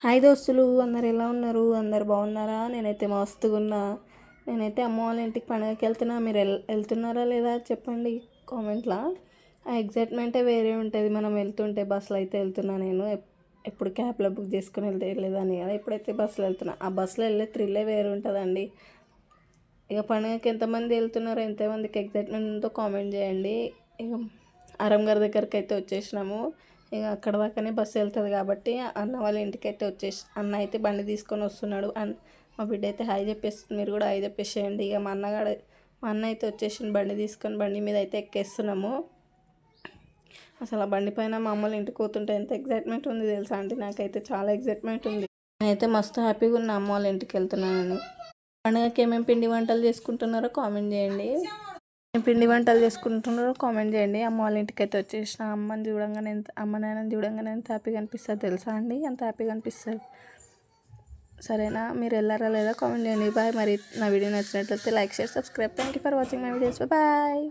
Hi దోస్తులు, అందరు ఎలా ఉన్నారు? అందరు బాగున్నారా? నేనైతే మస్తుగా ఉన్నా. నేనైతే అమ్మ వాళ్ళ ఇంటికి పండగకి వెళ్తున్నా. మీరు వెళ్తున్నారా లేదా చెప్పండి కామెంట్లో. ఆ ఎగ్జైట్మెంటే వేరే ఉంటుంది. మనం వెళ్తుంటే బస్సులో అయితే వెళ్తున్నా నేను. ఎప్పుడు క్యాబ్లో బుక్ చేసుకుని వెళ్ళలేదని కదా, ఎప్పుడైతే బస్సులో వెళ్తున్నా ఆ బస్సులో వెళ్ళే థ్రిల్లే వేరు ఉంటుందండి. ఇక పండుగకి ఎంతమంది వెళ్తున్నారో, ఎంతమందికి ఎగ్జైట్మెంట్ ఉందో కామెంట్ చేయండి. ఇక ఆరంగారి దగ్గరికి అయితే వచ్చేసినాము. ఇక అక్కడ దాకానే బస్సు వెళ్తుంది కాబట్టి అన్న వాళ్ళ ఇంటికి అయితే అన్న అయితే బండి తీసుకొని వస్తున్నాడు. మా బిడ్డ అయితే హాయ్ చెప్పేస్తుంది. మీరు కూడా హాయ్ చెప్పేసేయండి. ఇక మా అన్న అయితే వచ్చేసి బండి తీసుకొని బండి మీద అయితే ఎక్కేస్తున్నాము. అసలు ఆ బండి పైన మా అమ్మల ఇంటికి పోతుంటే ఎంత ఎగ్జైట్మెంట్ ఉంది తెలుసా అండి. నాకైతే చాలా ఎగ్జైట్మెంట్ ఉంది. నేనైతే మస్తు హ్యాపీగా ఉన్న అమ్మ వాళ్ళ ఇంటికి వెళ్తున్నానని. పండుగకి ఏమేమి పిండి వంటలు చేసుకుంటున్నారో కామెంట్ చేయండి. పిండి వంటలు చేసుకుంటున్నారో కామెంట్ చేయండి. అమ్మ వాళ్ళ ఇంటికి అయితే వచ్చేసిన. అమ్మ నాన్నని చూడంగానే ఎంత హ్యాపీగా అనిపిస్తుంది తెలుసా అండి. ఎంత హ్యాపీగా అనిపిస్తుంది. సరేనా? మీరు వెళ్ళారా లేదా కామెంట్ చేయండి. బాయ్. మరి నా వీడియో నచ్చినట్లయితే like, share, subscribe. Thank you for watching my videos. Bye.